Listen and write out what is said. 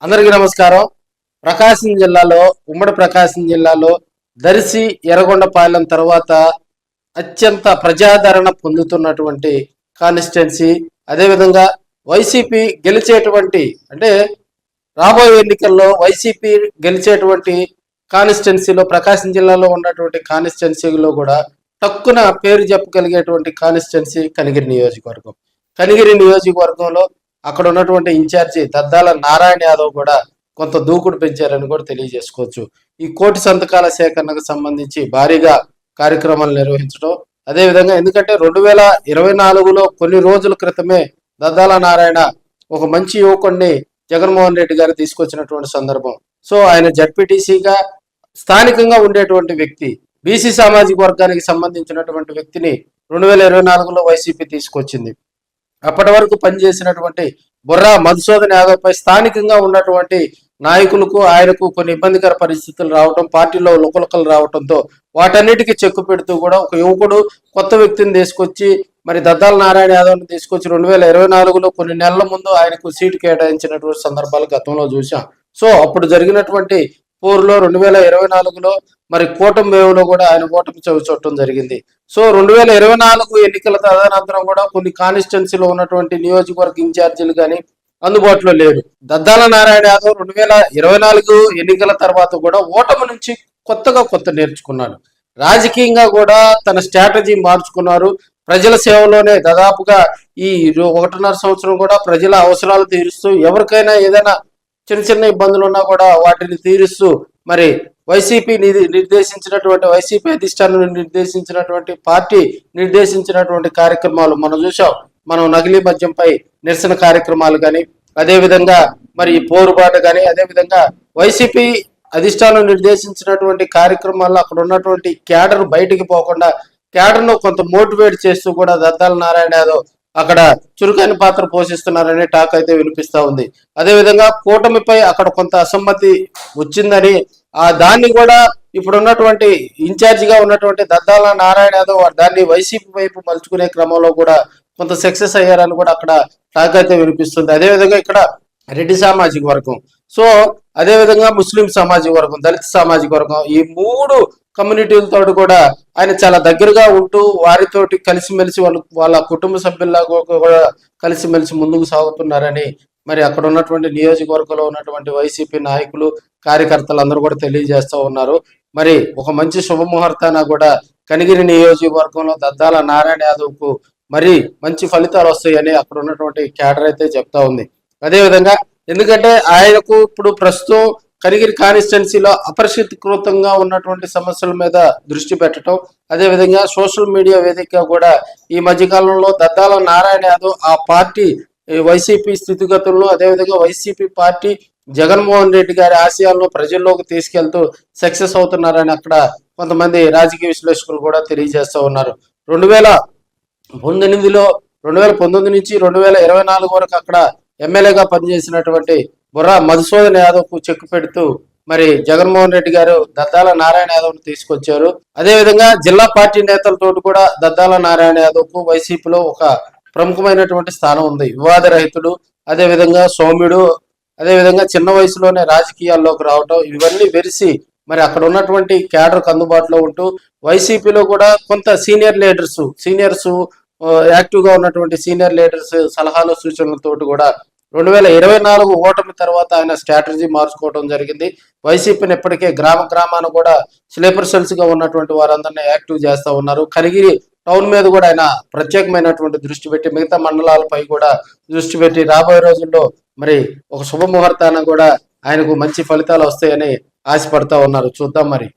అందరికీ నమస్కారం. ప్రకాశం జిల్లాలో ఉమ్మడి ప్రకాశం జిల్లాలో దర్శి ఎర్రగొండపాలెం తర్వాత అత్యంత ప్రజాదరణ పొందుతున్నటువంటి కాన్స్టిట్యున్సీ. అదేవిధంగా వైసీపీ గెలిచేటువంటి అంటే రాబోయే ఎన్నికల్లో వైసీపీ గెలిచేటువంటి కాన్స్టిట్యున్సీలో ప్రకాశం జిల్లాలో ఉన్నటువంటి కాన్స్టిట్యున్సీలో కూడా తక్కువ పేరు చెప్పగలిగేటువంటి కాన్స్టిట్యున్సీ కనిగిరి నియోజకవర్గం. కనిగిరి నియోజకవర్గంలో అక్కడ ఉన్నటువంటి ఇన్ఛార్జి దద్దాల నారాయణ యాదవ్ కూడా కొంత దూకుడు పెంచారని కూడా తెలియజేసుకోవచ్చు. ఈ కోటి సంతకాల సేకరణకు సంబంధించి భారీగా కార్యక్రమాలు నిర్వహించడం, అదేవిధంగా ఎందుకంటే 2024లో కొన్ని రోజుల క్రితమే దద్దాల నారాయణ ఒక మంచి యువకుడిని జగన్మోహన్ రెడ్డి గారు తీసుకొచ్చినటువంటి సందర్భం. సో ఆయన జడ్పీటీసీగా స్థానికంగా ఉండేటువంటి వ్యక్తి, బీసీ సామాజిక వర్గానికి సంబంధించినటువంటి వ్యక్తిని 2024లో వైసీపీ తీసుకొచ్చింది. అప్పటి వరకు పనిచేసినటువంటి బుర్రా మధుసూదన్ యాదవ్ పై స్థానికంగా ఉన్నటువంటి నాయకులకు ఆయనకు కొన్ని ఇబ్బందికర పరిస్థితులు రావటం, పార్టీలో లుకలుకలు రావడంతో వాటన్నిటికీ చెక్కు పెడుతూ కూడా ఒక యువకుడు కొత్త వ్యక్తిని తీసుకొచ్చి మరి దద్దాల నారాయణ యాదవ్ని తీసుకొచ్చి 2024లో కొన్ని నెలల ముందు ఆయనకు సీటు కేటాయించినటువంటి సందర్భాలు గతంలో చూసాం. సో అప్పుడు జరిగినటువంటి పోరులో 2024లో మరి కూటమి వేవులో కూడా ఆయన ఓటమి చవి చూడటం జరిగింది. సో 2024 ఎన్నికల తదనంతరం కూడా కొన్ని కాన్స్టిట్యున్సీలో ఉన్నటువంటి నియోజకవర్గ ఇన్ఛార్జీలు కానీ అందుబాటులో లేరు. దద్దాల నారాయణ యాదవ్ 2024 ఎన్నికల తర్వాత కూడా ఓటమి నుంచి కొత్త నేర్చుకున్నాడు. రాజకీయంగా కూడా తన స్ట్రాటజీ మార్చుకున్నారు. ప్రజల సేవలోనే దాదాపుగా ఈ 1.5 సంవత్సరం కూడా ప్రజల అవసరాలు తీరుస్తూ ఎవరికైనా ఏదైనా చిన్న ఇబ్బందులు ఉన్నా కూడా వాటిని తీరుస్తూ మరి వైసీపీ నిర్దేశించినటువంటి వైసీపీ అధిష్టానం నిర్దేశించినటువంటి పార్టీ నిర్దేశించినటువంటి కార్యక్రమాలు మనం చూసాం. మనం నకిలీ మద్యంపై నిరసన కార్యక్రమాలు కానీ, అదేవిధంగా మరి పోరుబాట కానీ, అదేవిధంగా వైసీపీ అధిష్టానం నిర్దేశించినటువంటి కార్యక్రమాల్లో అక్కడ ఉన్నటువంటి క్యాడర్ బయటికి పోకుండా క్యాడర్ను కొంత మోటివేట్ చేస్తూ కూడా దద్దాల నారాయణ యాదవ్ అక్కడ చురుకైన పాత్ర పోషిస్తున్నారనే టాక్ అయితే వినిపిస్తా ఉంది. అదేవిధంగా కూటమిపై అక్కడ కొంత అసమ్మతి వచ్చిందని దాన్ని కూడా ఇప్పుడున్నటువంటి ఇన్ఛార్జిగా ఉన్నటువంటి దద్దాల నారాయణ యాదవ్ దాన్ని వైసీపీ వైపు మలుచుకునే క్రమంలో కూడా కొంత సక్సెస్ అయ్యారని కూడా అక్కడ టాక్ అయితే వినిపిస్తుంది. అదేవిధంగా ఇక్కడ రెడ్డి సామాజిక వర్గం, సో అదేవిధంగా ముస్లిం సామాజిక వర్గం, దళిత సామాజిక వర్గం, ఈ 3 కమ్యూనిటీలతో కూడా ఆయన చాలా దగ్గరగా ఉంటూ వారితోటి కలిసిమెలిసి వాళ్ళ కుటుంబ సభ్యుల్లాగా కూడా కలిసిమెలిసి ముందుకు సాగుతున్నారని మరి అక్కడ ఉన్నటువంటి నియోజకవర్గంలో ఉన్నటువంటి వైసీపీ నాయకులు కార్యకర్తలు అందరూ కూడా తెలియజేస్తూ ఉన్నారు. మరి ఒక మంచి శుభముహూర్తాన కూడా కనిగిరి నియోజకవర్గంలో దద్దాల నారాయణ యాదవ్కు మరి మంచి ఫలితాలు వస్తాయని అక్కడ ఉన్నటువంటి క్యాడర్ అయితే చెప్తా ఉంది. అదేవిధంగా ఎందుకంటే ఆయనకు ఇప్పుడు ప్రస్తుతం కనిగిరి కాన్స్టిట్యున్సీలో అపరిష్కృతంగా ఉన్నటువంటి సమస్యల మీద దృష్టి పెట్టడం, అదేవిధంగా సోషల్ మీడియా వేదికగా కూడా ఈ మధ్యకాలంలో దద్దాల నారాయణ యాదవ్ ఆ పార్టీ వైసీపీ స్థితిగతుల్లో, అదేవిధంగా వైసీపీ పార్టీ జగన్మోహన్ రెడ్డి గారి ఆశయాలను ప్రజల్లోకి తీసుకెళ్తూ సక్సెస్ అవుతున్నారని అక్కడ కొంతమంది రాజకీయ విశ్లేషకులు కూడా తెలియజేస్తూ ఉన్నారు. 2019 నుంచి 2024 వరకు అక్కడ ఎమ్మెల్యేగా పనిచేసినటువంటి బుర్రా మధుసూదన్ యాదవ్ కు చెక్ పెడుతూ మరి జగన్మోహన్ రెడ్డి గారు దద్దాల నారాయణ యాదవ్ తీసుకొచ్చారు. అదేవిధంగా జిల్లా పార్టీ నేతలతో కూడా దద్దాల నారాయణ యాదవ్ కు వైసీపీలో ఒక ప్రముఖమైనటువంటి స్థానం ఉంది. వివాదరహితుడు, అదేవిధంగా సౌమ్యుడు, అదేవిధంగా చిన్న వయసులోనే రాజకీయాల్లోకి రావటం, ఇవన్నీ వెరిసి మరి అక్కడ ఉన్నటువంటి క్యాడర్కు అందుబాటులో ఉంటూ వైసీపీలో కూడా కొంత సీనియర్స్ యాక్టివ్గా ఉన్నటువంటి సీనియర్ లీడర్స్ సలహాలు సూచనలతో కూడా 2024 ఓటమి తర్వాత ఆయన స్ట్రాటజీ మార్చుకోవడం జరిగింది. వైసీపీని ఇప్పటికే గ్రామాన కూడా స్లీపర్ సెల్స్ గా ఉన్నటువంటి వారందరినీ యాక్టివ్ చేస్తూ ఉన్నారు. కనిగిరి టౌన్ మీద కూడా ఆయన ప్రత్యేకమైనటువంటి దృష్టి పెట్టి మిగతా మండలాలపై కూడా దృష్టి పెట్టి రాబోయే రోజుల్లో మరి ఒక శుభముహూర్తాన కూడా ఆయనకు మంచి ఫలితాలు వస్తాయని ఆశపడతా ఉన్నారు. చూద్దాం మరి.